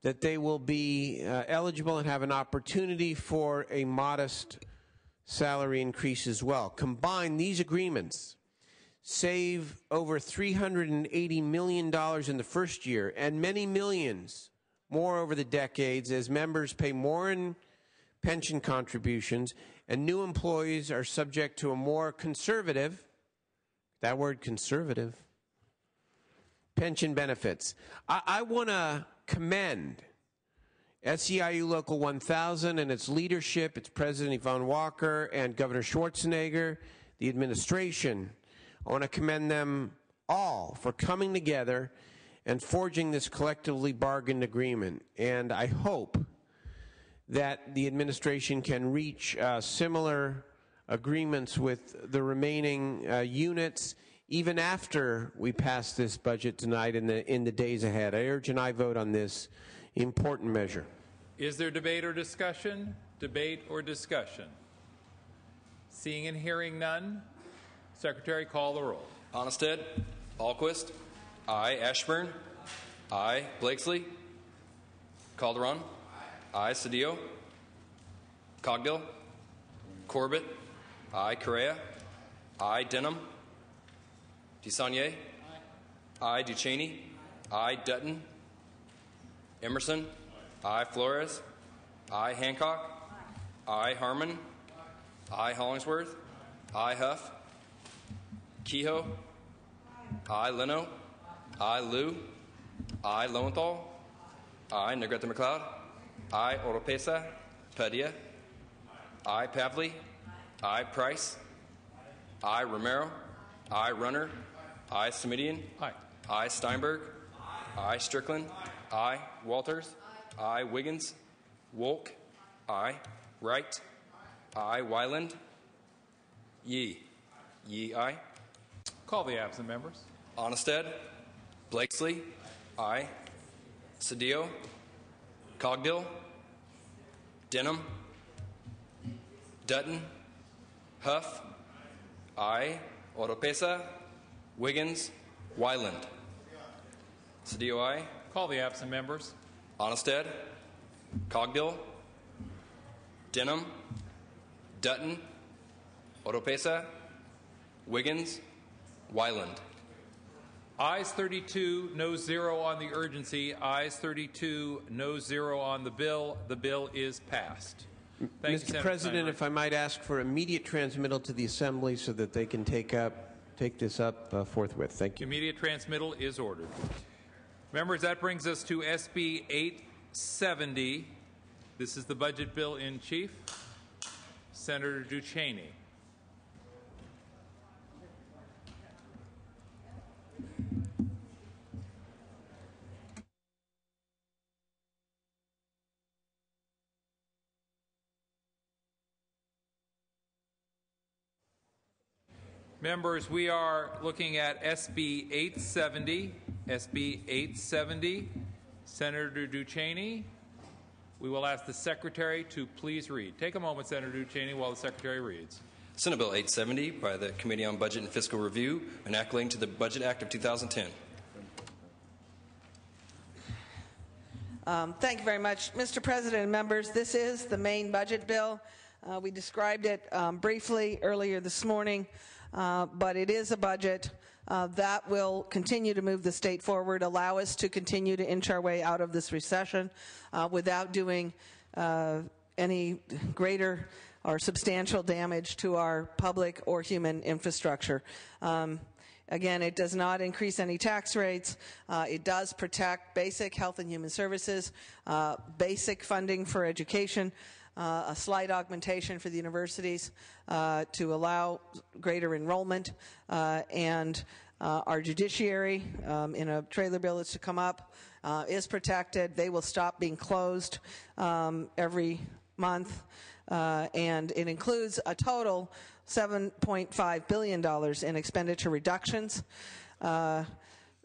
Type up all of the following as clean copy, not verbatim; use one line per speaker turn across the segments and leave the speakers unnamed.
that they will be eligible and have an opportunity for a modest salary increase as well. Combined, these agreements save over $380 million in the first year and many millions more over the decades as members pay more in pension contributions and new employees are subject to a more conservative, that word conservative, pension benefits. I want to commend SEIU Local 1000 and its leadership, its President Yvonne Walker and Governor Schwarzenegger, the administration. I want to commend them all for coming together and forging this collectively bargained agreement. And I hope that the administration can reach similar agreements with the remaining units even after we pass this budget tonight in the days ahead. I urge an aye vote on this important measure.
Is there debate or discussion? Debate or discussion? Seeing and hearing none, Secretary, call the roll.
Onnested, Alquist, aye. Ashburn, aye. Blakesley, Calderon, aye. Cedillo, Cogdill, Corbett, aye. Correa, aye. Denham, DeSaulnier, aye. Ducheney, aye. Dutton, Emerson, aye. Flores, aye. Hancock, aye. Harmon, aye. Hollingsworth, aye. Huff, Kehoe, aye. Leno, aye. Liu, aye. Lowenthal, aye. Negrete McLeod, aye. Oropesa, Padilla, aye. Pavley, aye. Price, aye. Romero, aye. Runner, aye. Simidian,
Aye.
aye. Steinberg, aye. Strickland, aye. Walters, aye. Wiggins, Wolk, aye. Wright, aye. Wyland, Yee, aye.
Call the absent members.
Onnested, Blakesley, aye. Cedillo, Cogdill, Denham, Dutton, Huff, aye. Oropesa, Wiggins, Wyland. Cedillo, aye.
Call the absent members.
Onnested, Cogdill, Denham, Dutton, Oropesa, Wiggins, Wyland.
Ayes 32, no 0 on the urgency. Ayes 32, no 0 on the bill. The bill is passed. Thank you,
Mr. President, if I might ask for immediate transmittal to the Assembly so that they can take this up forthwith. Thank you.
Immediate transmittal is ordered. Members, that brings us to SB 870. This is the budget bill in chief. Senator Ducheney. Members, we are looking at SB 870. SB 870. Senator Ducheney. We will ask the Secretary to please read. Take a moment, Senator Ducheney, while the Secretary reads.
Senate Bill 870 by the Committee on Budget and Fiscal Review, enacting to the Budget Act of 2010.
Thank you very much. Mr. President and members, this is the main budget bill. We described it briefly earlier this morning, but it is a budget that will continue to move the state forward, allow us to continue to inch our way out of this recession without doing any greater or substantial damage to our public or human infrastructure. Again, it does not increase any tax rates. It does protect basic health and human services, basic funding for education, a slight augmentation for the universities to allow greater enrollment, and our judiciary, in a trailer bill that's to come up, is protected. They will stop being closed every month, and it includes a total $7.5 billion in expenditure reductions, a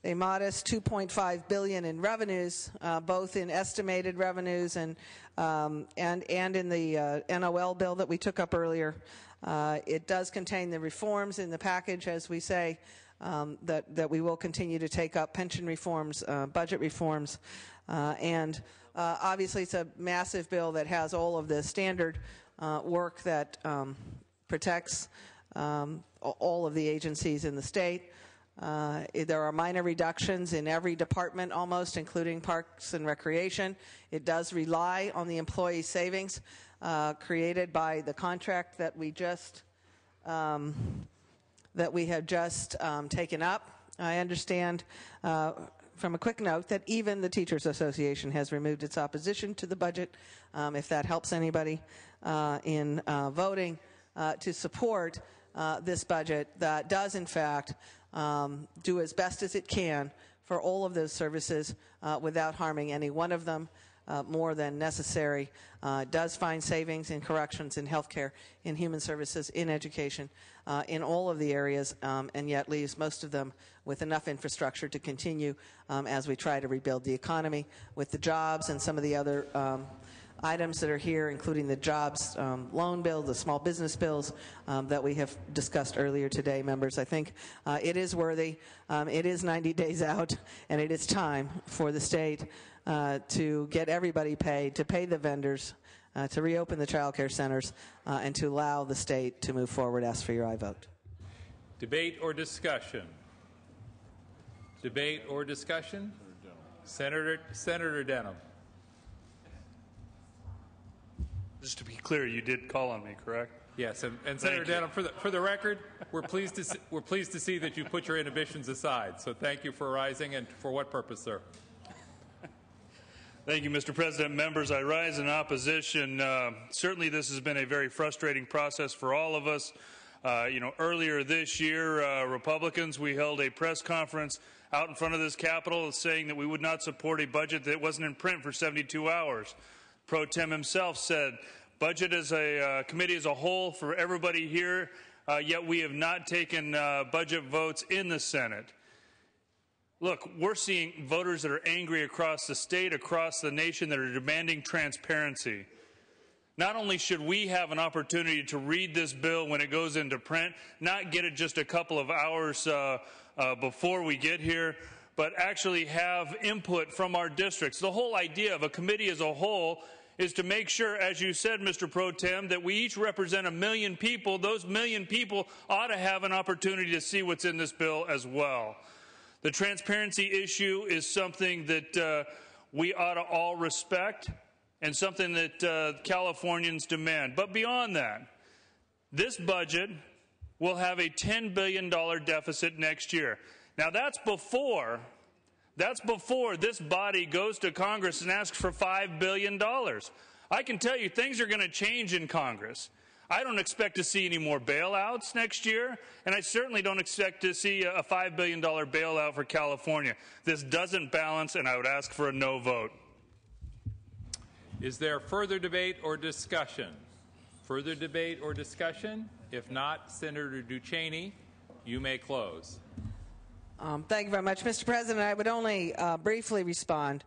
modest $2.5 billion in revenues, both in estimated revenues and in the NOL bill that we took up earlier. It does contain the reforms in the package, as we say, that we will continue to take up: pension reforms, budget reforms, Obviously, it's a massive bill that has all of the standard work that protects all of the agencies in the state. There are minor reductions in every department almost, including Parks and Recreation. It does rely on the employee savings created by the contract that we have just taken up. I understand from a quick note that even the Teachers Association has removed its opposition to the budget. If that helps anybody in voting to support this budget that does, in fact, do as best as it can for all of those services without harming any one of them more than necessary, does find savings in corrections, in healthcare, in human services, in education, in all of the areas, and yet leaves most of them with enough infrastructure to continue as we try to rebuild the economy with the jobs and some of the other items that are here, including the jobs loan bill, the small business bills that we have discussed earlier today, members. I think it is worthy. It is 90 days out, and it is time for the state to get everybody paid, to pay the vendors, to reopen the child care centers, and to allow the state to move forward. Ask for your aye vote.
Debate or discussion? Debate or discussion? Senator Denham.
Just to be clear, you did call on me, correct?
Yes, and Senator Denham, for the record, we're pleased to see that you put your inhibitions aside. So thank you for rising, and for what purpose, sir?
Thank you, Mr. President. Members, I rise in opposition. Certainly, this has been a very frustrating process for all of us. Earlier this year, Republicans, we held a press conference out in front of this Capitol saying that we would not support a budget that wasn't in print for 72 hours. Pro Tem himself said, budget as a committee as a whole for everybody here, yet we have not taken budget votes in the Senate. Look, we're seeing voters that are angry across the state, across the nation, that are demanding transparency. Not only should we have an opportunity to read this bill when it goes into print, not get it just a couple of hours before we get here, but actually have input from our districts. The whole idea of a committee as a whole is to make sure, as you said, Mr. Pro Tem, that we each represent 1 million people. Those 1 million people ought to have an opportunity to see what's in this bill as well. The transparency issue is something that we ought to all respect and something that Californians demand. But beyond that, this budget will have a $10 billion deficit next year. Now, that's before this body goes to Congress and asks for $5 billion. I can tell you things are going to change in Congress. I don't expect to see any more bailouts next year, and I certainly don't expect to see a $5 billion bailout for California. This doesn't balance, and I would ask for a no vote.
Is there further debate or discussion? Further debate or discussion? If not, Senator Duchesne, you may close.
Thank you very much, Mr. President. I would only briefly respond.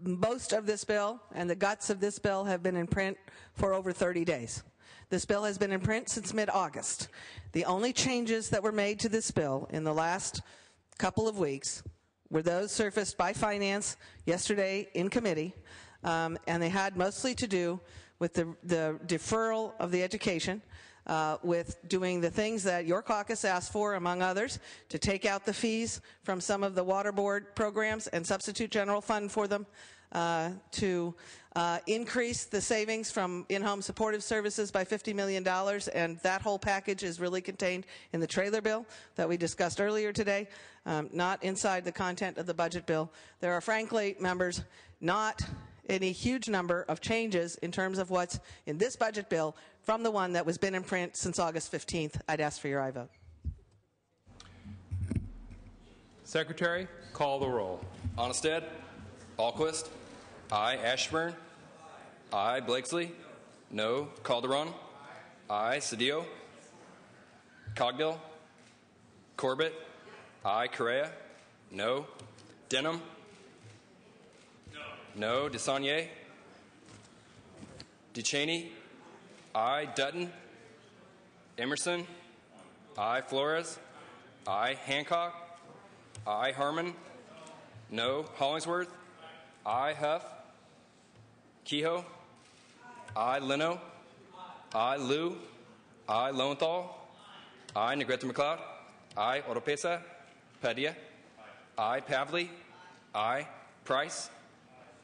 Most of this bill and the guts of this bill have been in print for over 30 days. This bill has been in print since mid-August. The only changes that were made to this bill in the last couple of weeks were those surfaced by Finance yesterday in committee, and they had mostly to do with the deferral of the education, with doing the things that your caucus asked for, among others, to take out the fees from some of the water board programs and substitute general fund for them, to increase the savings from in-home supportive services by $50 million, and that whole package is really contained in the trailer bill that we discussed earlier today, not inside the content of the budget bill. There are, frankly, members, not any huge number of changes in terms of what's in this budget bill from the one that was been in print since August 15th. I'd ask for your aye vote.
Secretary, call the roll.
Onestad, Alquist, aye. Ashburn, aye. Blakesley, no. Calderon, aye. Cedillo, Cogdill, Corbett, aye. Correa, no. Denham, no. DeSaulnier, Duchesne, aye. Dutton, Emerson, aye. Flores, aye. Hancock, aye. Harmon, no. Hollingsworth, I, Huff. Kehoe. I, Leno. I, Liu. I, Lowenthal. I, Negrete McLeod. I, Oropesa. Padilla. I, Pavley. I, Price.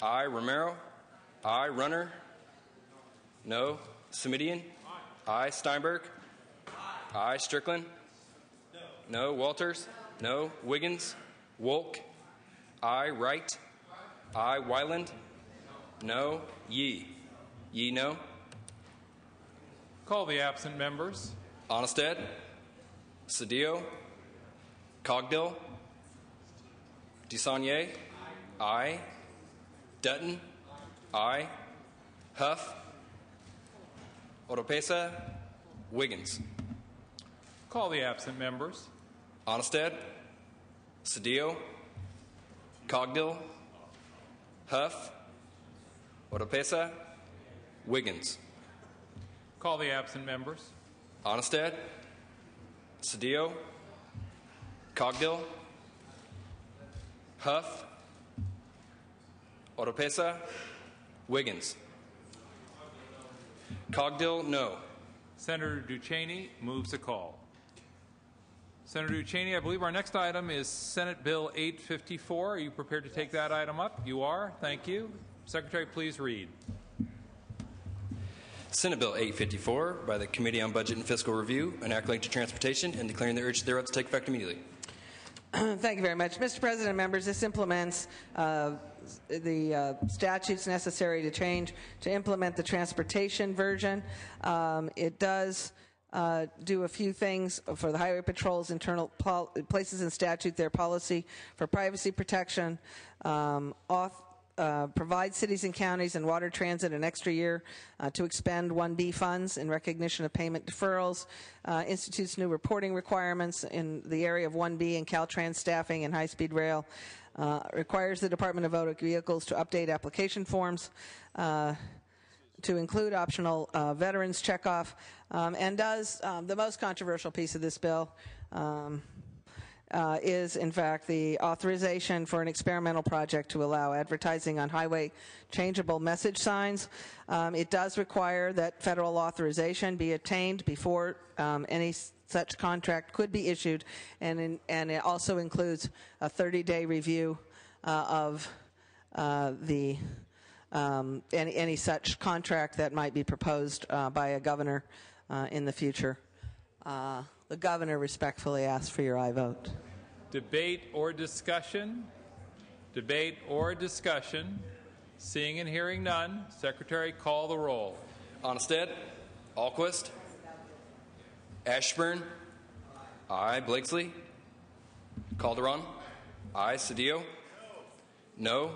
I, Romero. I, Runner. No. Semidian. I, Steinberg. I, Strickland. No. Walters. No. Wiggins. Wolk. I, Wright. I, Wyland. No. Yee. Yee, no.
Call the absent members.
Onnested. Cedillo. Cogdill. DeSaulnier. I. Dutton. I. Huff. Oropesa. Wiggins.
Call the absent members.
Onnested. Cedillo. Cogdill. Huff. Oropesa. Wiggins.
Call the absent members.
Onnested. Cedillo. Cogdill. Huff. Oropesa. Wiggins. Cogdill, no.
Senator Duchesne moves a call. Senator Duchesne, I believe our next item is Senate Bill 854. Are you prepared to take that item up? You are. Thank you. Secretary, please read.
Senate Bill 854 by the Committee on Budget and Fiscal Review, an act relating to transportation and declaring the urge thereof to take effect immediately.
Thank you very much. Mr. President, members, this implements the statutes necessary to implement the transportation version. It does do a few things for the Highway Patrol's internal places in statute their policy for privacy protection, provide cities and counties and water transit an extra year to expend 1B funds in recognition of payment deferrals, institutes new reporting requirements in the area of 1B and Caltrans staffing and high-speed rail, requires the Department of Motor Vehicles to update application forms to include optional veterans checkoff, and does the most controversial piece of this bill is, in fact, the authorization for an experimental project to allow advertising on highway changeable message signs. It does require that federal authorization be obtained before any such contract could be issued, and it also includes a 30-day review of any such contract that might be proposed by a governor in the future. The governor respectfully asks for your aye vote.
Debate or discussion? Debate or discussion? Seeing and hearing none, Secretary, call the roll.
Onnested. Alquist. Ashburn. Aye. Blakesley. Calderon. Aye. Cedillo. No.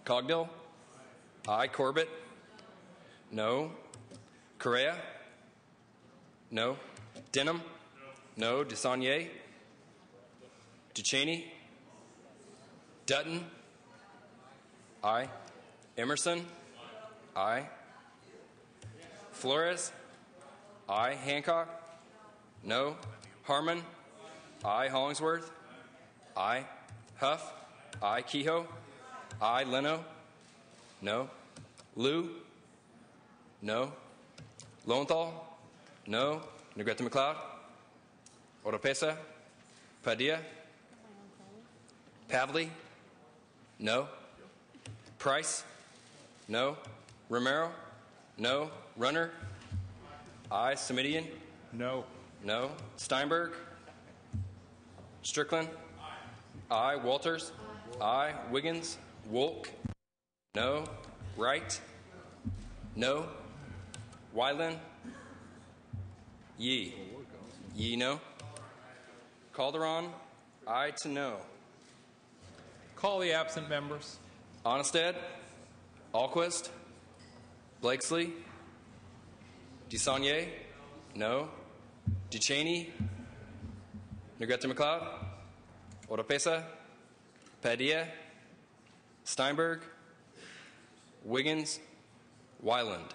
Cogdill. Aye. Corbett. No. Correa. No. Denham. No. DeSaulnier. Duchesne. Dutton. Aye. Emerson. Aye. Flores. Aye. Hancock. No. Harmon. Aye. Hollingsworth. Aye. Huff. Aye. Kehoe. Aye. Leno. No. Liu. No. Lowenthal. No. Negrete McLeod. Oropesa. Padilla. Pavley. No. Price. No. Romero. No. Runner. Aye. Semidian.
No.
No. Steinberg. Strickland. Aye. Walters. Aye. Wiggins. Wolk. No. Wright. No. Wyland. Yee. Yee, no. Calderon. Aye to no.
Call the absent members.
Onnested. Alquist. Blakesley. DeSaulnier. No. Duchesne. Negrete McLeod. Oropesa. Padilla. Steinberg. Wiggins. Wyland.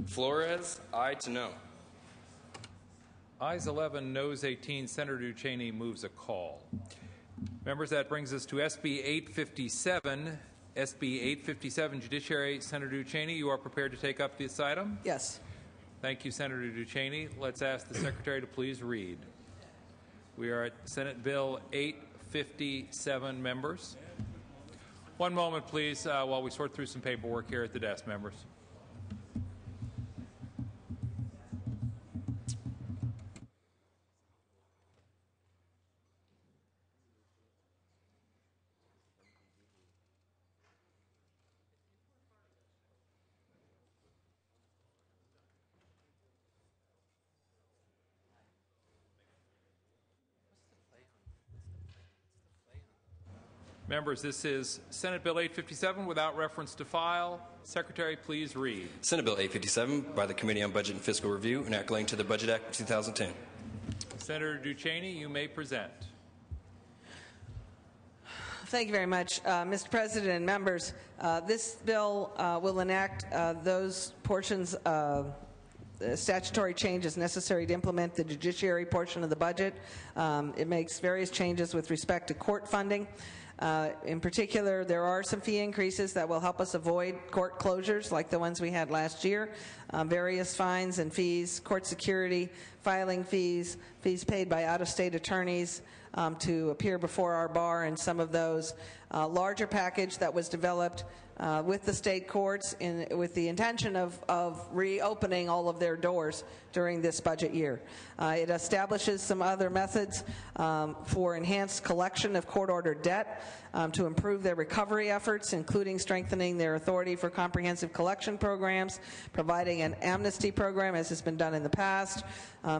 Flores. Aye to no.
Ayes 11, noes 18. Senator Duchesne moves a call. Members, that brings us to SB 857, SB 857, Judiciary. Senator Duchesne, you are prepared to take up this item?
Yes.
Thank you, Senator Duchesne. Let's ask the Secretary to please read. We are at Senate Bill 857, members. One moment, please, while we sort through some paperwork here at the desk, members. Members, this is Senate Bill 857 without reference to file. Secretary, please read.
Senate Bill 857 by the Committee on Budget and Fiscal Review and Act relating to the Budget Act of 2010.
Senator Duchesne, you may present.
Thank you very much. Mr. President and members, this bill will enact those portions of statutory changes necessary to implement the judiciary portion of the budget. It makes various changes with respect to court funding. In particular, there are some fee increases that will help us avoid court closures like the ones we had last year. Various fines and fees, court security, filing fees, fees paid by out-of-state attorneys to appear before our bar, and some of those. Larger package that was developed with the state courts with the intention of reopening all of their doors during this budget year. It establishes some other methods for enhanced collection of court-ordered debt to improve their recovery efforts, including strengthening their authority for comprehensive collection programs, providing an amnesty program as has been done in the past,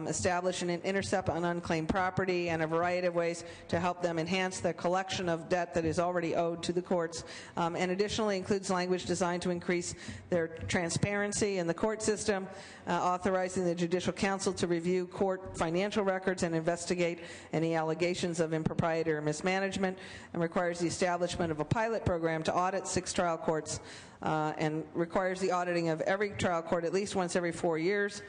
establishing an intercept on unclaimed property, and a variety of ways to help them enhance the collection of debt that is already owed to the courts, and additionally includes language designed to increase their transparency in the court system, authorizing the Judicial Council to review court financial records and investigate any allegations of impropriety or mismanagement, and requires the establishment of a pilot program to audit 6 trial courts, and requires the auditing of every trial court at least once every 4 years,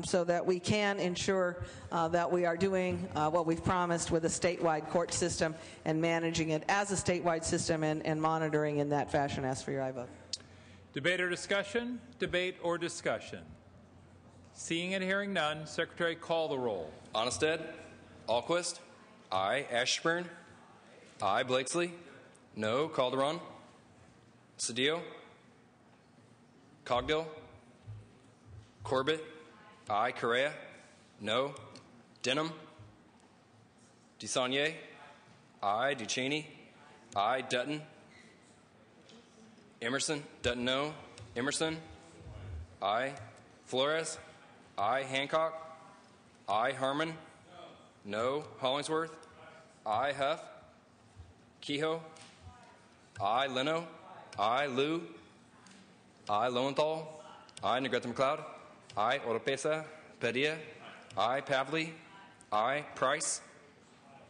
so that we can ensure that we are doing what we've promised with a statewide court system and managing it as a statewide system and monitoring in that fashion. Ask for your aye vote.
Debate or discussion? Debate or discussion? Seeing and hearing none, Secretary, call the roll.
Onnested, Alquist, aye. Ashburn, aye. Blakesley, no. Calderon, Cedillo, Cogdill, Corbett, aye. Correa, no. Denham, DeSaulnier, aye. Duchesne, aye. Dutton, Emerson, Dutton, no. Emerson, aye. Flores, aye. Hancock, aye. Harmon, no. Hollingsworth, aye. Huff, Kehoe, aye. Leno, aye. Liu, aye. Lowenthal, aye. Negrete McLeod, aye. Oropesa, Padilla, aye. Pavley, aye. Price,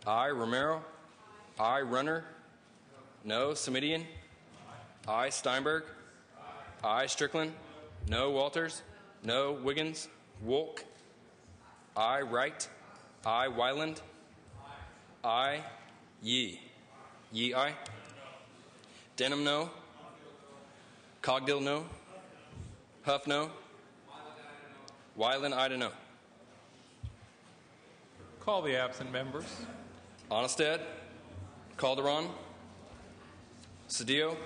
aye. Romero, aye. Runner, no. Semidian, aye. Steinberg, aye. Strickland, no. Walters, no. Wiggins, Wolk, aye. Wright, aye. Wyland, aye. Yee, Yee, aye. Denham, no. Cogdill, no. Huff, no. Wyland, aye. No.
Call the absent members.
Onnested, Calderon, Cedillo,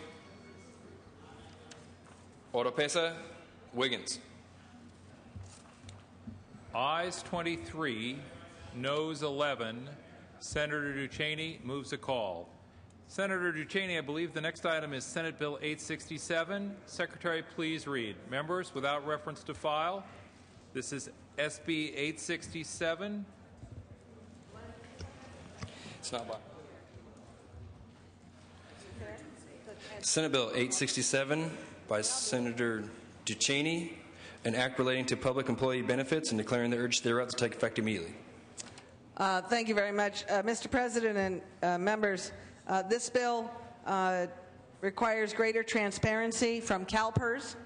Oropesa, Wiggins.
Ayes 23, noes 11. Senator Duchesne moves a call. Senator Duchesne, I believe the next item is Senate Bill 867. Secretary, please read. Members, without reference to file, this is SB 867.
It's not by. Senate Bill 867 by Senator Duchesne, an act relating to public employee benefits and declaring the urge thereof to take effect immediately.
Thank you very much. Mr. President and members, this bill requires greater transparency from CalPERS.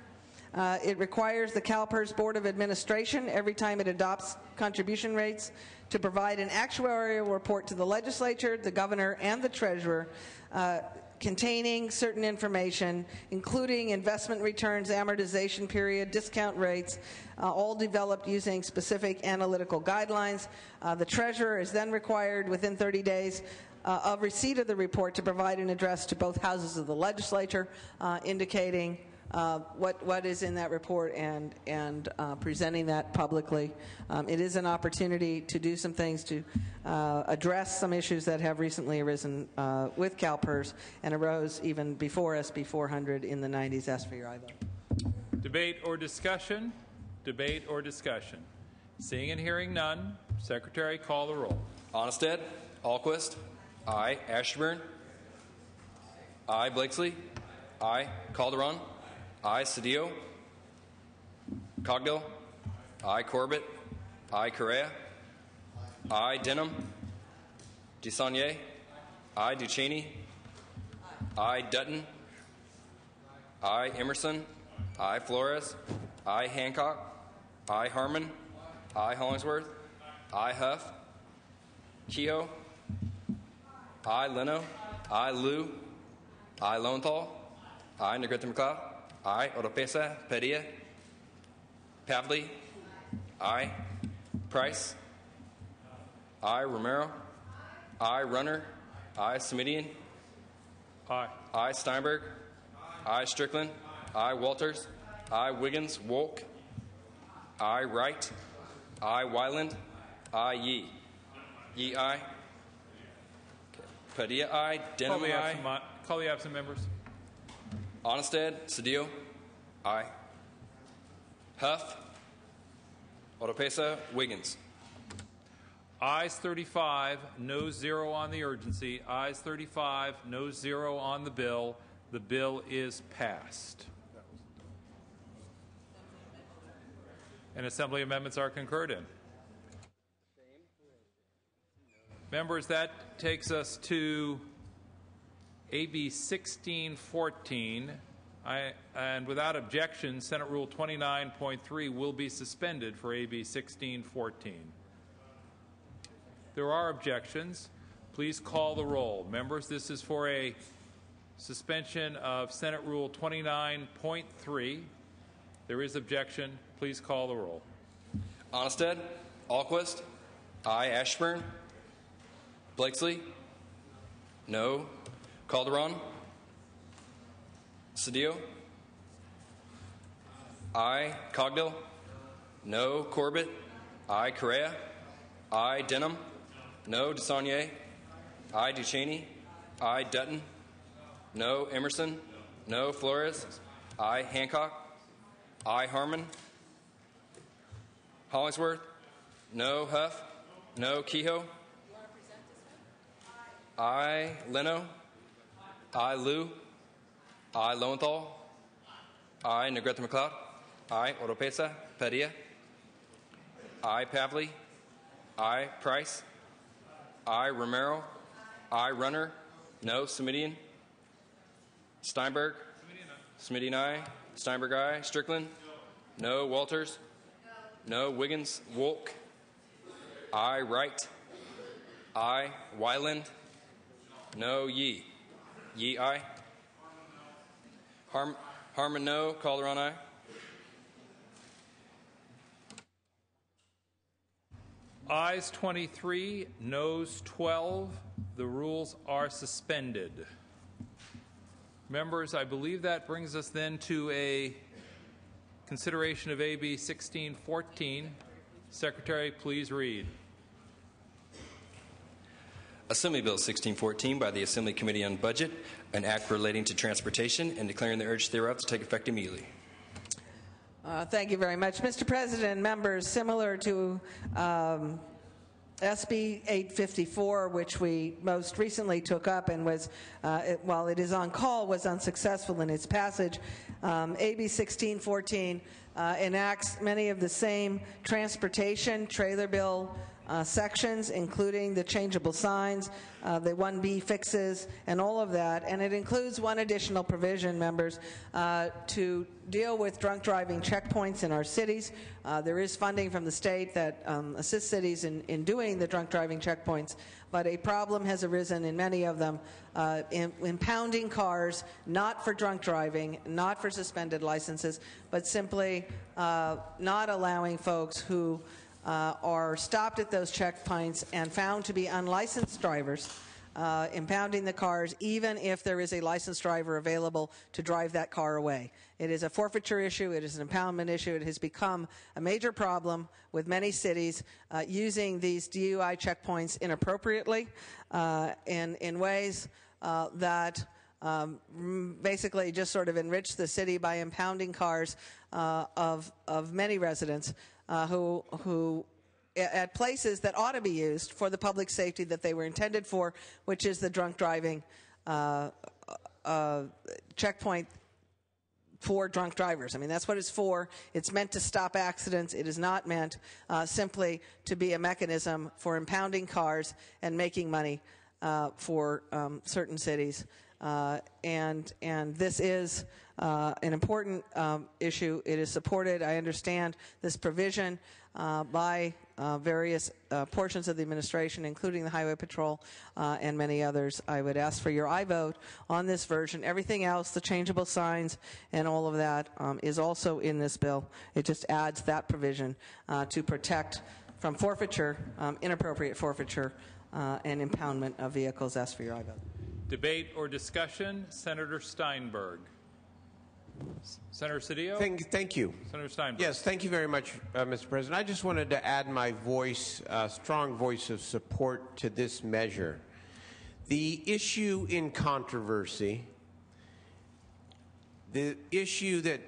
It requires the CalPERS Board of Administration, every time it adopts contribution rates, to provide an actuarial report to the legislature, the governor, and the treasurer containing certain information, including investment returns, amortization period, discount rates, all developed using specific analytical guidelines. The treasurer is then required within 30 days of receipt of the report to provide an address to both houses of the legislature indicating what is in that report and presenting that publicly. It is an opportunity to do some things to address some issues that have recently arisen with CalPERS and arose even before SB 400 in the 90s. Ask for your aye vote.
Debate or discussion? Debate or discussion? Seeing and hearing none, Secretary, call the roll.
Onnested, Alquist, aye. Ashburn, aye. Blakesley, aye. Calderon, aye. Cedillo, Cogdill, aye. Corbett, aye. Correa, aye. Denham, DeSaulnier, aye. Duchesne, aye. Dutton, aye. Emerson, aye. Flores, aye. Hancock, aye. Harmon, aye. Hollingsworth, aye. Huff, Kehoe, aye. Leno, aye. Liu, aye. Lowenthal, aye. Negrete McLeod, aye. Oropesa, Padilla, Pavley, aye. Price, aye. Romero, aye. Runner, aye. Semidian,
Aye.
aye. Steinberg, aye. Strickland, aye. Walters, aye. Wiggins, Wolk, aye. Wright, aye. Wyland, aye. Yee. Yee, aye. Okay. Padilla, aye. Denham, aye.
Call the absent members.
Onnested, Cedillo, aye. Huff, Oropesa, Wiggins.
Ayes 35, no 0 on the urgency. Ayes 35, no 0 on the bill. The bill is passed. And Assembly amendments are concurred in. Members, that takes us to AB 1614. And without objection, Senate Rule 29.3 will be suspended for AB 1614. There are objections. Please call the roll. Members, this is for a suspension of Senate Rule 29.3. There is objection. Please call the roll.
Onnested, Alquist, aye. Ashburn, Blakesley, no. Calderon, Cedillo, aye. Cogdill, no. Corbett, aye. Correa, aye. Denham, no. DeSaulnier, aye. Duchesne, aye. Dutton, no. Emerson, no. Flores, aye. Hancock, aye. Harmon, Hollingsworth, no. Huff, no. Kehoe, aye. Leno, aye. Liu, aye. Lowenthal, aye. Negrete McLeod, aye. Oropesa, Padilla, aye. Pavley, aye. Price, aye. Romero, aye. Runner, no. Semidian, Steinberg, Semidian, aye. Steinberg, aye. Strickland, no. Walters, no. Wiggins, Wolk, aye. Wright, aye. Wyland, no. Yee. Yee, aye. Harmon, no. Calderon, aye.
Ayes 23, noes 12. The rules are suspended. Members, I believe that brings us then to a consideration of AB 1614. Secretary, please read.
Assembly Bill 1614 by the Assembly Committee on Budget, an act relating to transportation and declaring the urge thereof to take effect immediately.
Thank you very much. Mr. President, members, similar to SB 854, which we most recently took up and was, while it is on call, was unsuccessful in its passage, AB 1614 enacts many of the same transportation, trailer bill sections, including the changeable signs, the 1B fixes, and all of that. And it includes one additional provision, members, to deal with drunk driving checkpoints in our cities. There is funding from the state that assists cities in doing the drunk driving checkpoints, but a problem has arisen in many of them, impounding cars, not for drunk driving, not for suspended licenses, but simply not allowing folks who are stopped at those checkpoints and found to be unlicensed drivers, impounding the cars even if there is a licensed driver available to drive that car away. It is a forfeiture issue. It is an impoundment issue. It has become a major problem with many cities using these DUI checkpoints inappropriately in ways that basically just sort of enrich the city by impounding cars of many residents who at places that ought to be used for the public safety that they were intended for, which is the drunk driving checkpoint for drunk drivers. I mean, that's what it's for. It's meant to stop accidents. It is not meant simply to be a mechanism for impounding cars and making money for certain cities. And this is an important issue. It is supported, I understand, this provision by various portions of the administration, including the Highway Patrol and many others. I would ask for your aye vote on this version. Everything else, the changeable signs and all of that, is also in this bill. It just adds that provision to protect from forfeiture, inappropriate forfeiture, and impoundment of vehicles. Ask for your aye vote.
Debate or discussion? Senator Steinberg. Senator Cedillo?
Thank you.
Senator Steinberg.
Yes, thank you very much, Mr. President. I just wanted to add my voice, strong voice of support to this measure. The issue in controversy, the issue that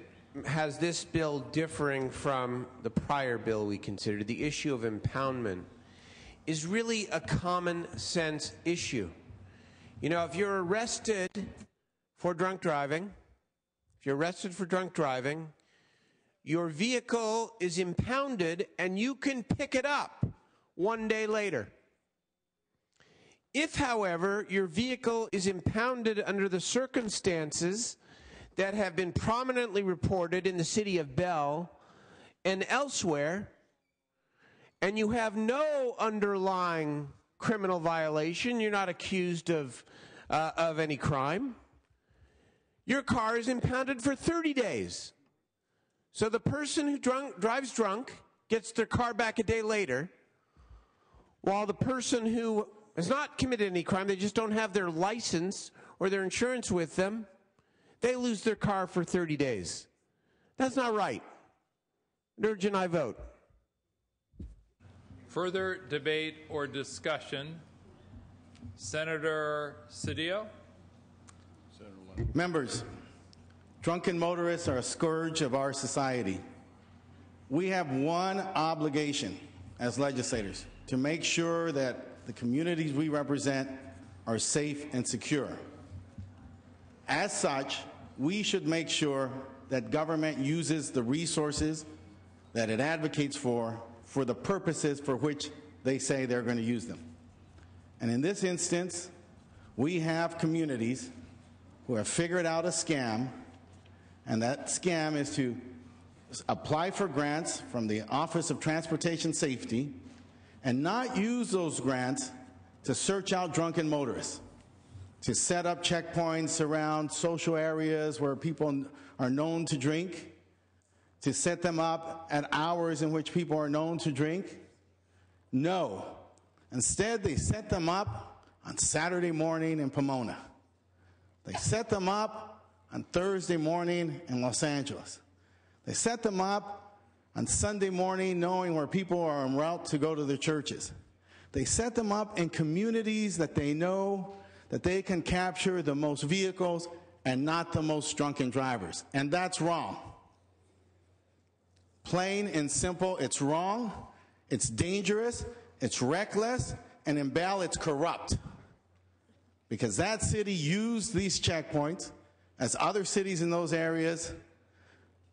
has this bill differing from the prior bill we considered, the issue of impoundment, is really a common sense issue. You know, if you're arrested for drunk driving, your vehicle is impounded and you can pick it up one day later. If, however, your vehicle is impounded under the circumstances that have been prominently reported in the city of Bell and elsewhere, and you have no underlying criminal violation, you're not accused of any crime, your car is impounded for 30 days. So the person who drives drunk gets their car back a day later, while the person who has not committed any crime, they just don't have their license or their insurance with them, they lose their car for 30 days. That's not right. Urge an aye vote.
Further debate or discussion? Senator Cedillo?
Members, drunken motorists are a scourge of our society. We have one obligation as legislators: to make sure that the communities we represent are safe and secure. As such, we should make sure that government uses the resources that it advocates for the purposes for which they say they're going to use them. And in this instance, we have communities who have figured out a scam, and that scam is to apply for grants from the Office of Transportation Safety and not use those grants to search out drunken motorists, to set up checkpoints around social areas where people are known to drink, to set them up at hours in which people are known to drink. No. Instead, they set them up on Saturday morning in Pomona. They set them up on Thursday morning in Los Angeles. They set them up on Sunday morning knowing where people are en route to go to their churches. They set them up in communities that they know that they can capture the most vehicles and not the most drunken drivers. And that's wrong. Plain and simple, it's wrong, it's dangerous, it's reckless, and in Bell, it's corrupt. Because that city used these checkpoints, as other cities in those areas,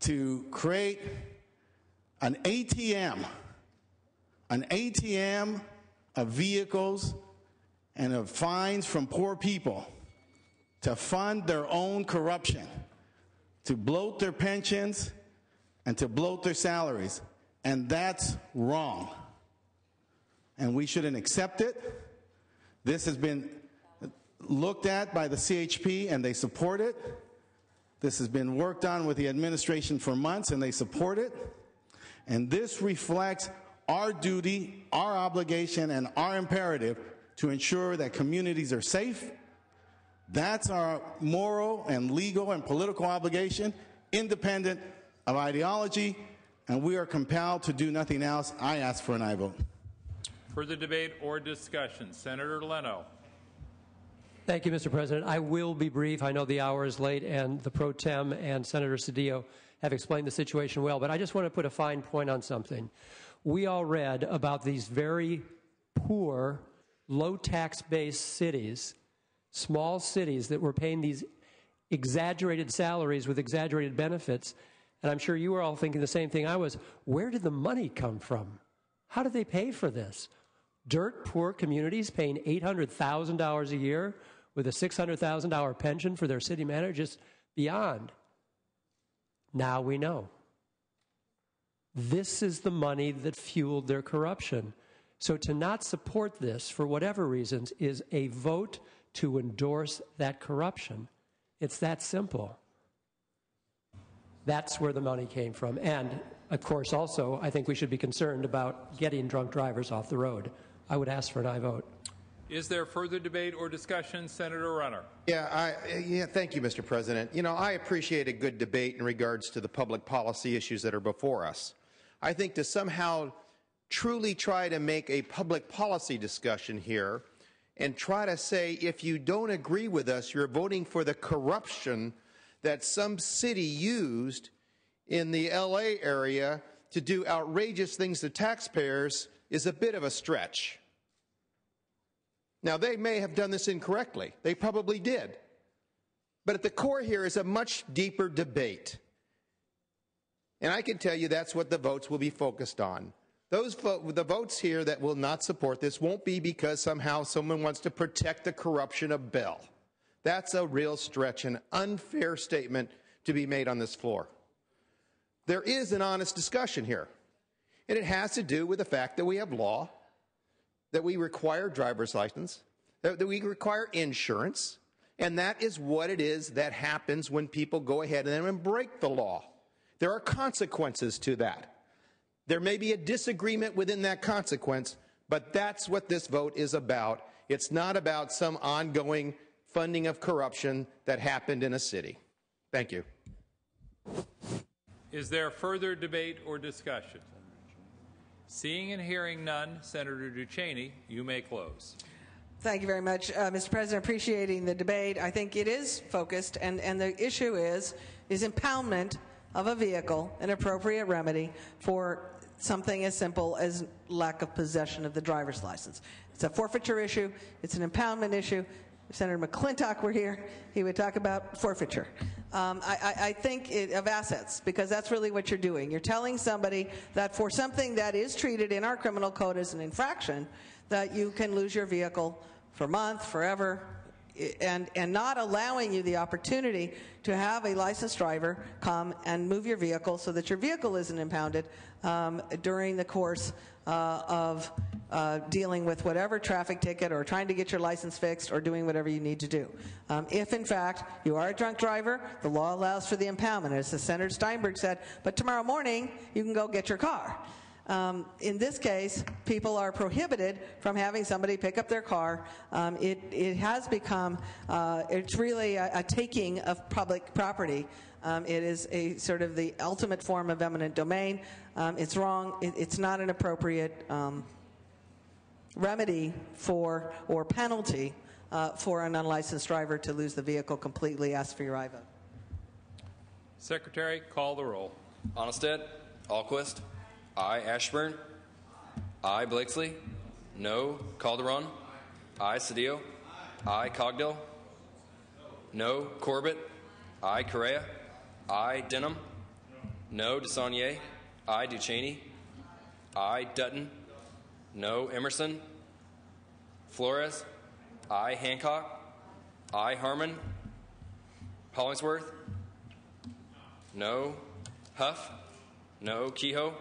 to create an ATM an ATM of vehicles and of fines from poor people to fund their own corruption, to bloat their pensions and to bloat their salaries. And that's wrong. And we shouldn't accept it. This has been looked at by the CHP and they support it. This has been worked on with the administration for months and they support it. And this reflects our duty, our obligation, and our imperative to ensure that communities are safe. That's our moral and legal and political obligation, independent of ideology, and we are compelled to do nothing else. I ask for an aye vote.
Further debate or discussion? Senator Leno.
Thank you, Mr. President. I will be brief. I know the hour is late, and the Pro Tem and Senator Cedillo have explained the situation well, but I just want to put a fine point on something. We all read about these very poor, low-tax-based cities, small cities that were paying these exaggerated salaries with exaggerated benefits, and I'm sure you were all thinking the same thing I was. Where did the money come from? How did they pay for this? Dirt poor communities paying $800,000 a year with a $600,000 pension for their city manager, just beyond. Now we know. This is the money that fueled their corruption. So to not support this, for whatever reasons, is a vote to endorse that corruption. It's that simple. That's where the money came from. And, of course, also, I think we should be concerned about getting drunk drivers off the road. I would ask for an aye vote.
Is there further debate or discussion? Senator Runner.
Thank you, Mr. President. You know, I appreciate a good debate in regards to the public policy issues that are before us. I think to somehow truly try to make a public policy discussion here and try to say if you don't agree with us, you're voting for the corruption that some city used in the LA area to do outrageous things to taxpayers is a bit of a stretch. Now, they may have done this incorrectly. They probably did. But at the core here is a much deeper debate. And I can tell you that's what the votes will be focused on. The votes here that will not support this won't be because somehow someone wants to protect the corruption of Bell. That's a real stretch, an unfair statement to be made on this floor. There is an honest discussion here, and it has to do with the fact that we have law, that we require driver's license, that we require insurance, and that is what it is that happens when people go ahead and then break the law. There are consequences to that. There may be a disagreement within that consequence, but that's what this vote is about. It's not about some ongoing funding of corruption that happened in a city. Thank you.
Is there further debate or discussion? Seeing and hearing none, Senator Duchesne, you may close.
Thank you very much, Mr. President. Appreciating the debate. I think it is focused, and the issue is impoundment of a vehicle an appropriate remedy for something as simple as lack of possession of the driver's license. It's a forfeiture issue. It's an impoundment issue. If Senator McClintock were here, he would talk about forfeiture. I think of assets, because that's really what you're doing. You're telling somebody that for something that is treated in our criminal code as an infraction, that you can lose your vehicle for a month, forever, and not allowing you the opportunity to have a licensed driver come and move your vehicle so that your vehicle isn't impounded during the course of dealing with whatever traffic ticket or trying to get your license fixed or doing whatever you need to do. If, in fact, you are a drunk driver, the law allows for the impoundment, as Senator Steinberg said, but tomorrow morning you can go get your car. In this case, people are prohibited from having somebody pick up their car. It has become, it's really a taking of public property. It is a sort of the ultimate form of eminent domain. It's wrong. It's not an appropriate remedy for or penalty for an unlicensed driver to lose the vehicle completely. Ask for your aye vote.
Secretary, call the roll.
Onnested, Alquist, aye. Ashburn, aye. Blakesley, no. Calderon, aye. Cedillo, aye. Cogdill, no. Corbett, aye. Correa, aye. Denham, no. DeSaulnier, aye. Duchesne, aye. Dutton, No. Emerson. Flores. I. Hancock. I. Harmon. Hollingsworth. No. Huff. No. Kehoe.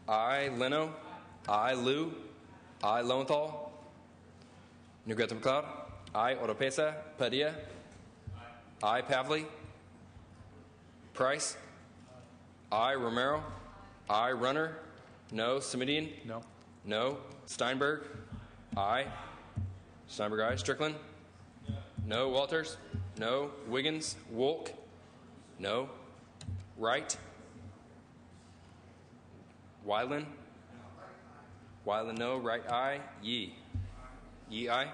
I. Leno. I. Liu. I. Lowenthal. New Grantham McLeod. I. Oropesa. Padilla. I. Pavley. Price. I. Romero. I. Runner. No. Simidian.
No.
No. Steinberg. I. Steinberg. I. Strickland. No. Walters. No. Wiggins. Wolk. No. Wright. Wyland. Wyland. No. Wright. I. Yee. Yee. I.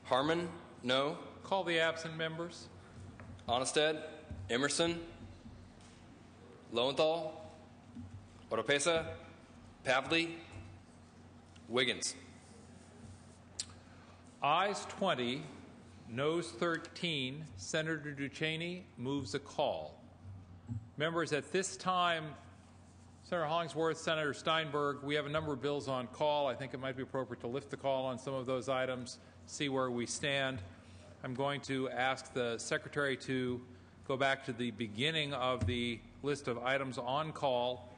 Harmon. No.
Call the absent members.
Onnested. Emerson. Lowenthal. Oropesa. Pavley. Wiggins.
Ayes 20, noes 13. Senator Duchesne moves a call. Members, at this time, Senator Hollingsworth, Senator Steinberg, we have a number of bills on call. I think it might be appropriate to lift the call on some of those items, see where we stand. I'm going to ask the Secretary to go back to the beginning of the list of items on call.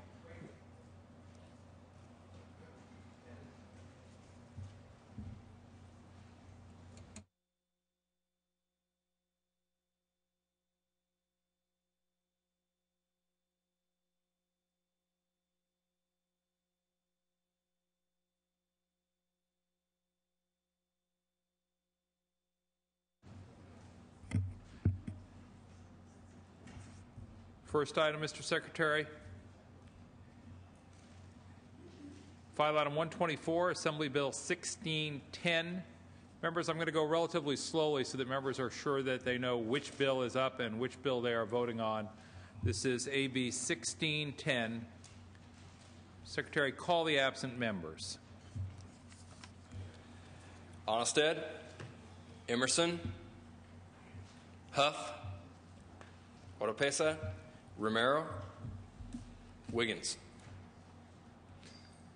First item, Mr. Secretary. File item 124, Assembly Bill 1610. Members, I'm going to go relatively slowly so that members are sure that they know which bill is up and which bill they are voting on. This is AB 1610. Secretary, call the absent members.
Onnested. Emerson. Huff. Oropesa. Romero. Wiggins.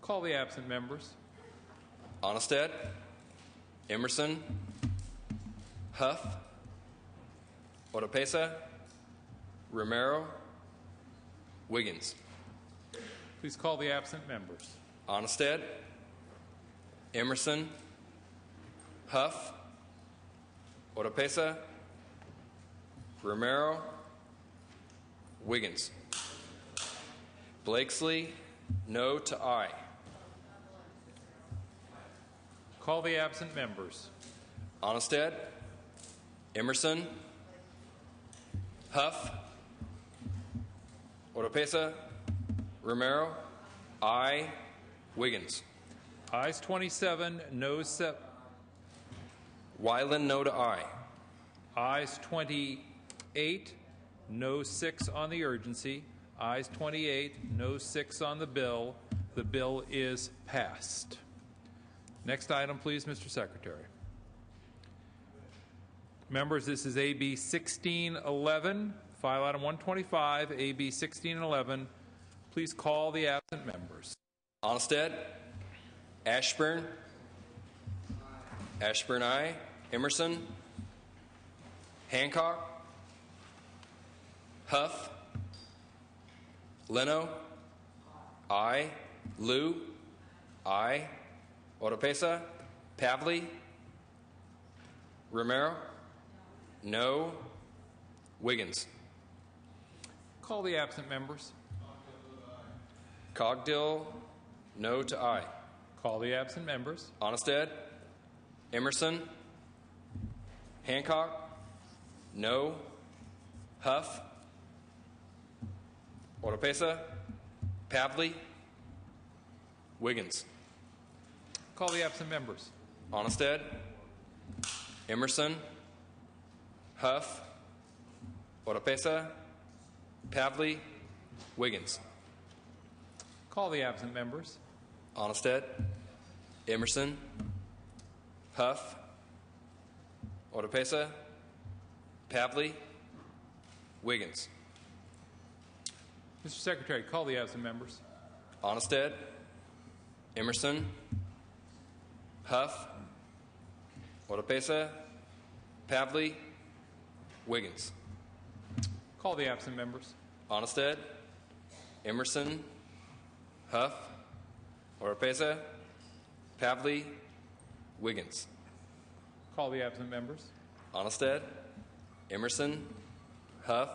Call the absent members.
Onnested. Emerson. Huff. Oropesa. Romero. Wiggins.
Please call the absent members.
Onnested. Emerson. Huff. Oropesa. Romero. Wiggins. Blakesley, no to aye.
Call the absent members.
Onnested. Emerson. Huff. Oropesa. Romero. Aye. Wiggins.
Ayes 27, noes 7.
Wyland, no to aye.
Ayes 28, no 6 on the urgency. Ayes 28, no 6 on the bill. The bill is passed. Next item, please, Mr. Secretary. Members, this is AB 1611, file item 125, AB 1611. Please call the absent members.
Onnested. Ashburn. Ashburn, aye. Emerson. Hancock. Huff. Leno. Aye. Liu. Aye. Oropesa. Pavley. Romero. No. Wiggins.
Call the absent members.
Cogdill. No to aye.
Call the absent members.
Onnested. Emerson. Hancock. No. Huff. Oropesa. Pavley. Wiggins.
Call the absent members.
Onnested. Emerson. Huff. Oropesa. Pavley. Wiggins.
Call the absent members.
Onnested. Emerson. Huff. Oropesa. Pavley. Wiggins.
Mr. Secretary, call the absent members.
Onnested, Emerson, Huff, Oropesa, Pavley, Wiggins.
Call the absent members.
Onnested, Emerson, Huff, Oropesa, Pavley, Wiggins.
Call the absent members.
Onnested, Emerson, Huff,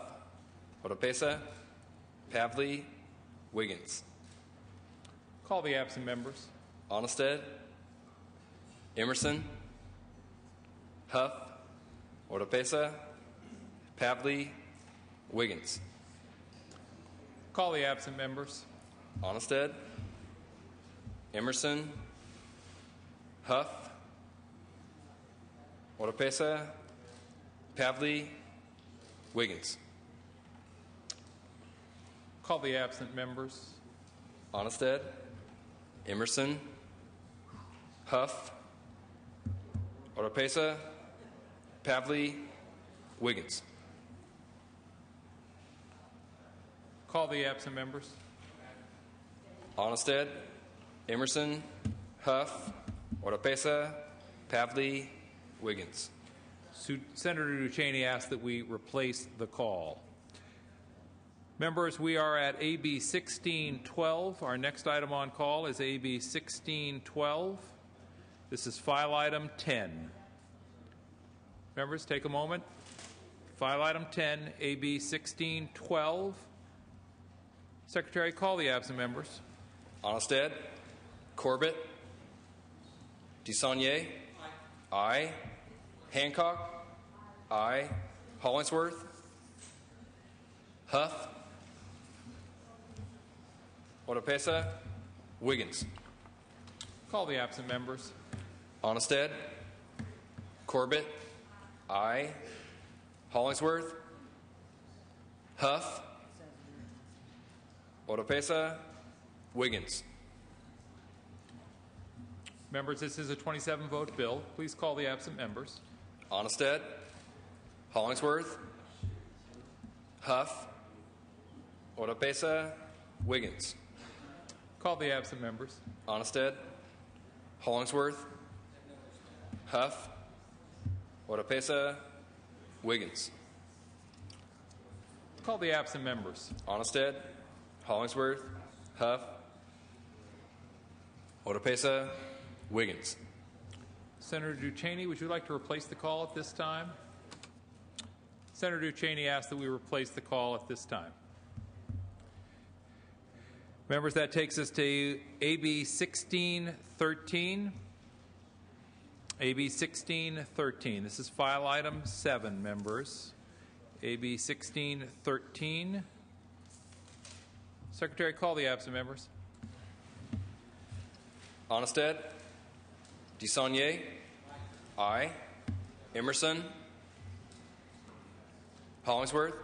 Oropesa, Pavley, Wiggins.
Call the absent members.
Onnested, Emerson, Huff, Oropesa, Pavley, Wiggins.
Call the absent members.
Onnested, Emerson, Huff, Oropesa, Pavley, Wiggins.
Call the absent members.
Onnested, Emerson, Huff, Oropesa, Pavley, Wiggins.
Call the absent members.
Onnested, Emerson, Huff, Oropesa, Pavley, Wiggins.
Senator Duchesne asked that we replace the call. Members, we are at AB 1612. Our next item on call is AB 1612. This is file item 10. Members, take a moment. File item 10, AB 1612. Secretary, call the absent members.
Onnested, Corbett, DeSaulnier, aye. Hancock, aye. Hollingsworth, Huff, Oropesa, Wiggins.
Call the absent members.
Onnested, Corbett, aye. Hollingsworth, Huff, Oropesa, Wiggins.
Members, this is a 27-vote bill. Please call the absent members.
Onnested, Hollingsworth, Huff, Oropesa, Wiggins.
Call the absent members.
Onnested, Hollingsworth, Huff, Oropesa, Wiggins.
Call the absent members.
Onnested, Hollingsworth, Huff, Oropesa, Wiggins.
Senator Duchesne, would you like to replace the call at this time? Senator Duchesne asked that we replace the call at this time. Members, that takes us to AB 1613. AB 1613. This is file item 7, members. AB 1613. Secretary, call the absent members.
Onnested, DeSaulnier, aye. Emerson, Hollingsworth,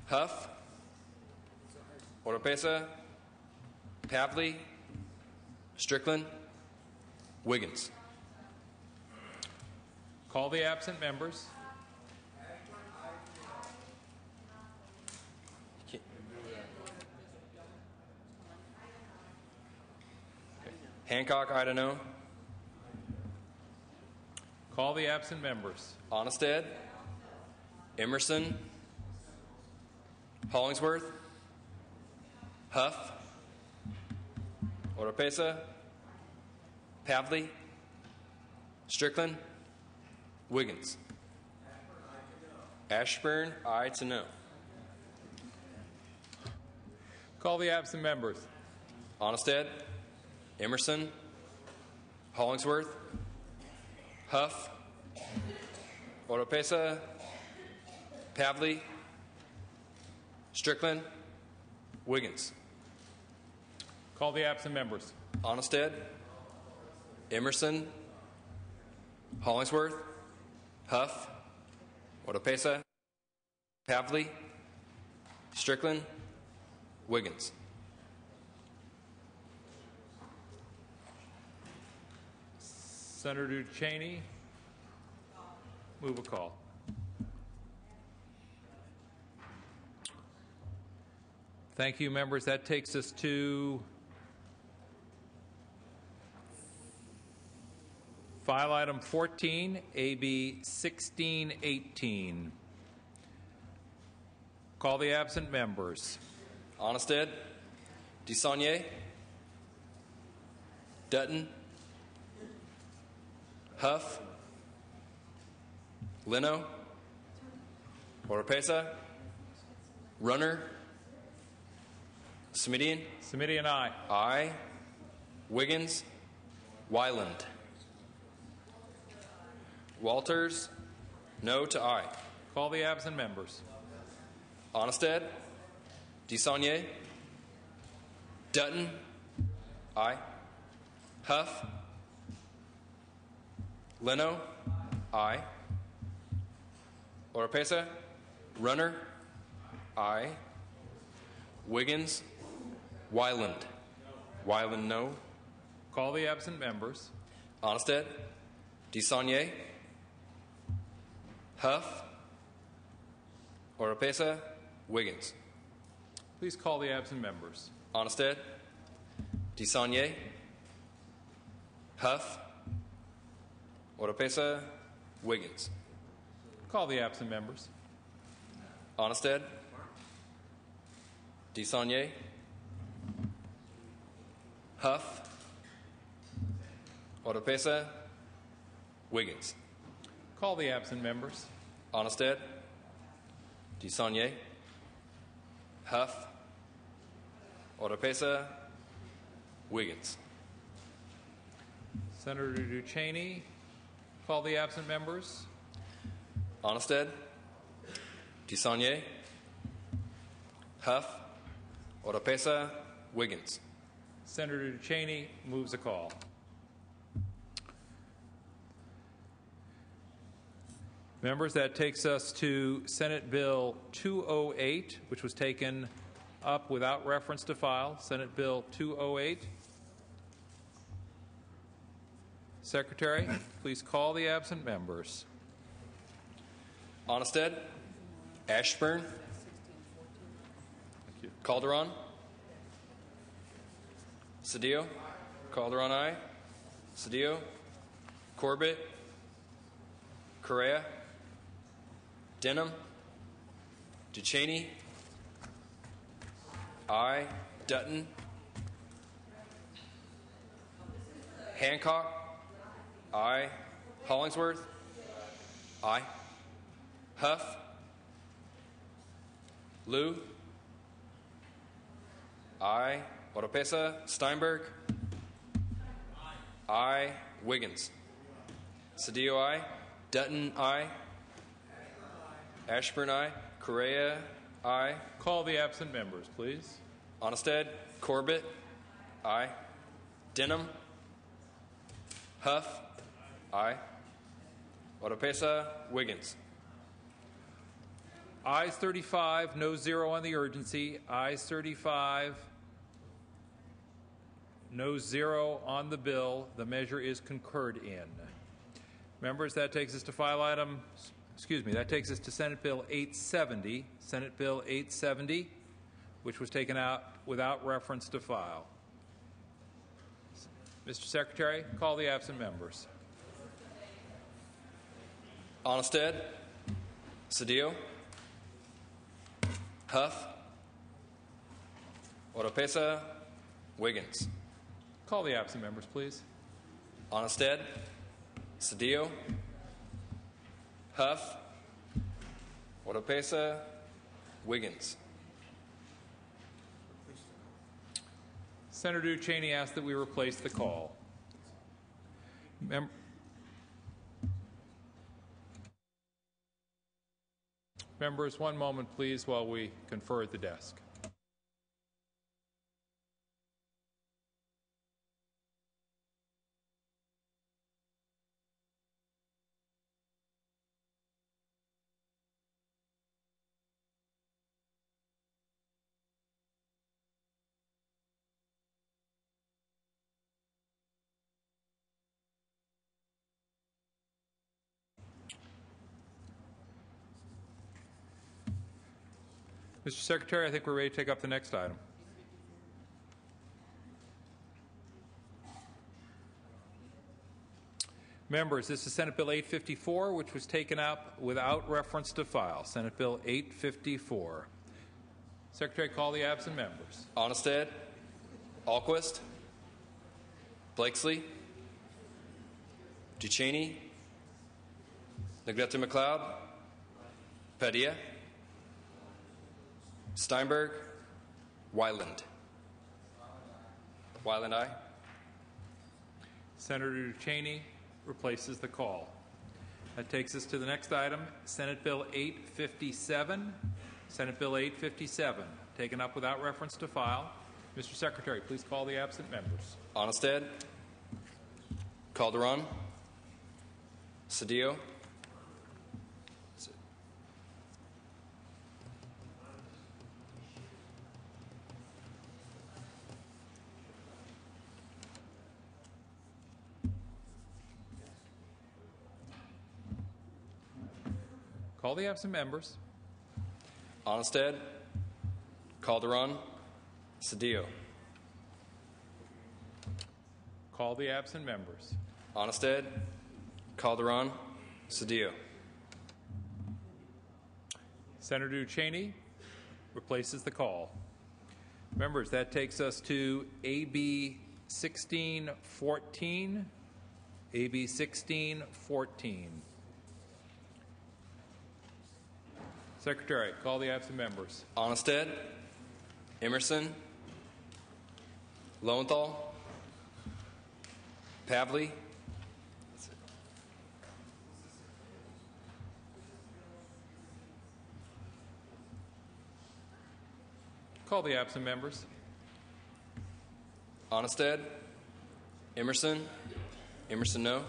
Huff, Oropesa, Pavley, Strickland, Wiggins.
Call the absent members.
Hancock, I don't know.
Call the absent members.
Onnested, Emerson, Hollingsworth, Huff, Oropesa, Pavley, Strickland, Wiggins. Ashburn, aye to no.
Call the absent members.
Onnested, Emerson, Hollingsworth, Huff, Oropesa, Pavley, Strickland, Wiggins.
Call the absent members.
Onnested, Emerson, Hollingsworth, Huff, Oropesa, Pavley, Strickland, Wiggins.
Senator Duchesne, move a call. Thank you, members. That takes us to file item 14, AB 1618. Call the absent members.
Onnested, DeSaulnier, Dutton, Huff, Leno, Oropesa, Runner, Smidian,
Smidian, aye.
aye, Wiggins, Wyland, Walters, no to aye.
Call the absent members.
Onnested, DeSaulnier, Dutton, aye, Huff, Leno, aye, Oropesa, Runner, aye, Wiggins, Wyland, Wyland, no.
Call the absent members.
Onnested, DeSaulnier, Huff, Oropesa, Wiggins.
Please call the absent members.
Onnested, DeSaulnier, Huff, Oropesa, Wiggins.
Call the absent members.
Onnested, DeSaulnier, Huff, Oropesa, Wiggins.
Call the absent members.
Onnested, DeSaulnier, Huff, Oropesa, Wiggins.
Senator Ducheney, call the absent members.
Onnested, DeSaulnier, Huff, Oropesa, Wiggins.
Senator Ducheney moves a call. Members, that takes us to Senate Bill 208, which was taken up without reference to file. Senate Bill 208. Secretary, please call the absent members.
Onnested, Ashburn, Calderon, Cedillo, Calderon, aye, Cedillo, Corbett, Correa, Denham, Ducheney, aye, Dutton, Hancock, aye, Hollingsworth, aye, Huff, Liu, aye, Oropesa, Steinberg, aye, Wiggins, Cedillo, aye, Dutton, aye, Ashburn, aye, Correa, aye,
Call the absent members, please.
Onnested, Corbett, aye, Denham, Huff, aye, Oropesa, Wiggins.
Ayes 35, no 0 on the urgency. Ayes 35, no 0 on the bill. The measure is concurred in. Members, that takes us to that takes us to Senate Bill 870. Senate Bill 870, which was taken out without reference to file. Mr. Secretary, call the absent members.
Onnested, Cedillo, Huff, Oropesa, Wiggins.
Call the absent members, please.
Onnested, Cedillo, Huff, Oropesa, Wiggins.
Senator Ducheney asked that we replace the call. Members, one moment, please, while we confer at the desk. Mr. Secretary, I think we're ready to take up the next item. Members, this is Senate Bill 854, which was taken up without reference to file. Senate Bill 854. Secretary, call the absent members.
Onnested, Alquist, Blakesley, Duchesne, Negrete McLeod, Padilla, Steinberg, Wyland. Wyland, aye.
Senator Duchesne replaces the call. That takes us to the next item, Senate Bill 857. Senate Bill 857, taken up without reference to file. Mr. Secretary, please call the absent members.
Onnested, Calderon, Cedillo,
Call the absent members.
Onnested, Calderon, Cedillo.
Call the absent members.
Onnested, Calderon, Cedillo.
Senator Duchesne replaces the call. Members, that takes us to AB 1614. AB 1614. Secretary, call the absent members.
Onnested, Emerson, Lowenthal, Pavley,
Call the absent members.
Onnested, Emerson, Emerson no,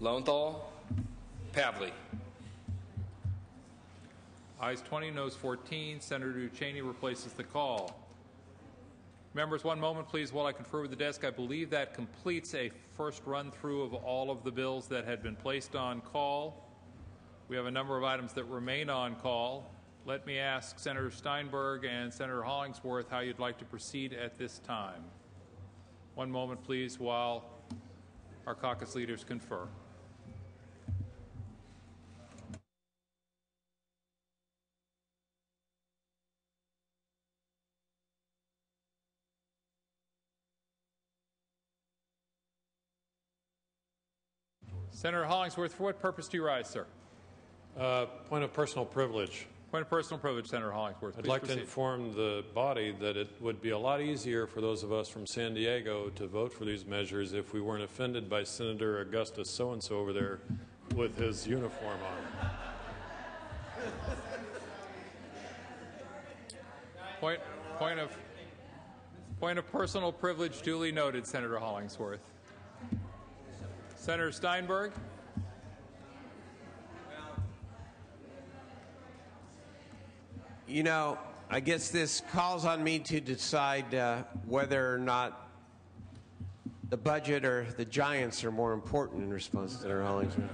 Lowenthal, Pavley.
Ayes 20, noes 14. Senator Duchesne replaces the call. Members, one moment, please, while I confer with the desk. I believe that completes a first run-through of all of the bills that had been placed on call. We have a number of items that remain on call. Let me ask Senator Steinberg and Senator Hollingsworth how you'd like to proceed at this time. One moment, please, while our caucus leaders confer. Senator Hollingsworth, for what purpose do you rise, sir?
Point of personal privilege.
Point of personal privilege, Senator Hollingsworth.
I'd like to inform the body that it would be a lot easier for those of us from San Diego to vote for these measures if we weren't offended by Senator Augustus so-and-so over there with his uniform
on. Point of personal privilege duly noted, Senator Hollingsworth. Senator Steinberg.
You know, I guess this calls on me to decide whether or not the budget or the Giants are more important in response to Senator Hollingsworth.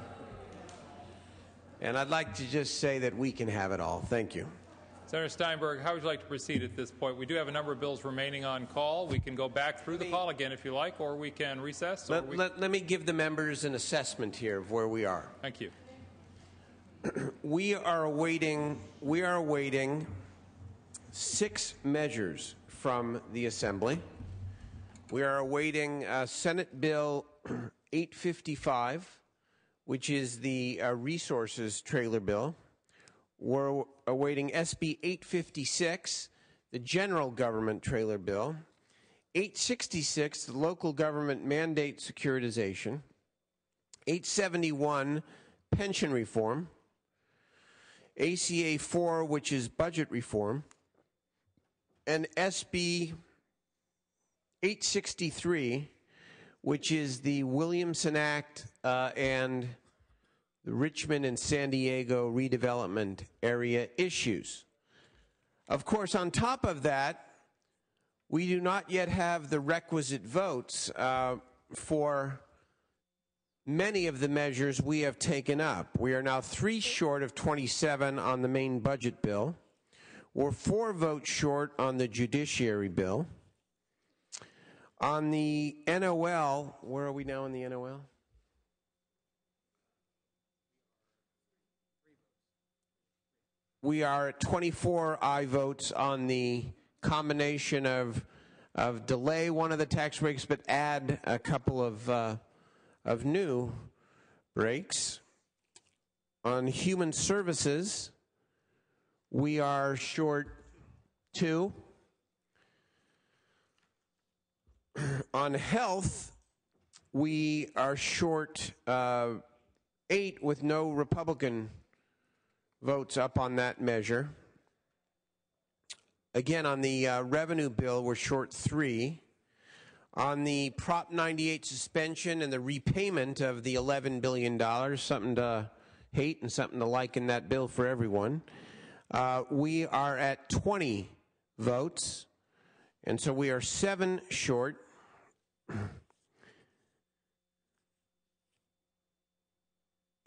And I'd like to just say that we can have it all. Thank you.
Senator Steinberg, how would you like to proceed at this point? We do have a number of bills remaining on call. We can go back through the call again if you like, or we can recess.
Let me give the members an assessment here of where we are.
Thank you.
We are awaiting 6 measures from the Assembly. We are awaiting Senate Bill 855, which is the resources trailer bill. We're awaiting SB 856, the general government trailer bill. 866, the local government mandate securitization. 871, pension reform. ACA 4, which is budget reform. And SB 863, which is the Williamson Act and the Richmond and San Diego redevelopment area issues. Of course, on top of that, we do not yet have the requisite votes for many of the measures we have taken up. We are now 3 short of 27 on the main budget bill. We're 4 votes short on the judiciary bill. On the NOL, where are we now on the NOL? We are at 24 aye votes on the combination of delay one of the tax breaks but add a couple of new breaks. On human services, we are short 2. On health, we are short 8 with no Republican votes up on that measure. Again, on the revenue bill, we're short 3. On the Prop 98 suspension and the repayment of the $11 billion, something to hate and something to like in that bill for everyone, we are at 20 votes, and so we are 7 short.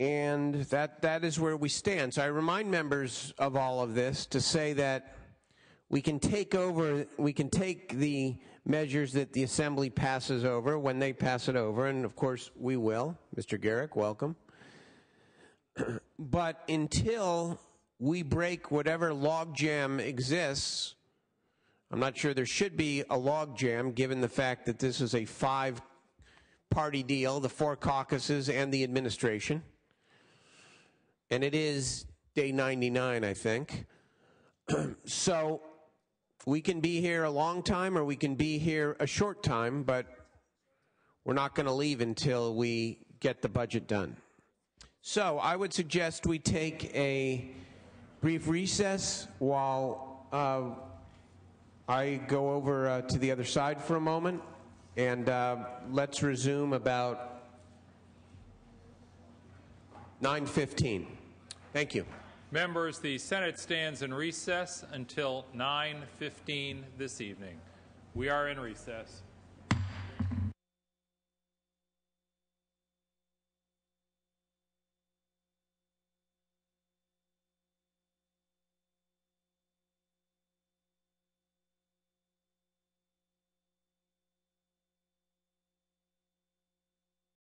And that is where we stand. So I remind members of all of this to say that we can take the measures that the Assembly passes over when they pass it over, and of course we will. Mr. Garrick, welcome. But until we break whatever logjam exists, I'm not sure there should be a logjam given the fact that this is a 5-party deal, the 4 caucuses and the administration. And it is day 99, I think. So we can be here a long time or we can be here a short time, but we're not going to leave until we get the budget done. So I would suggest we take a brief recess while I go over to the other side for a moment, and let's resume about 9:15. Thank you.
Members, the Senate stands in recess until 9:15 this evening. We are in recess.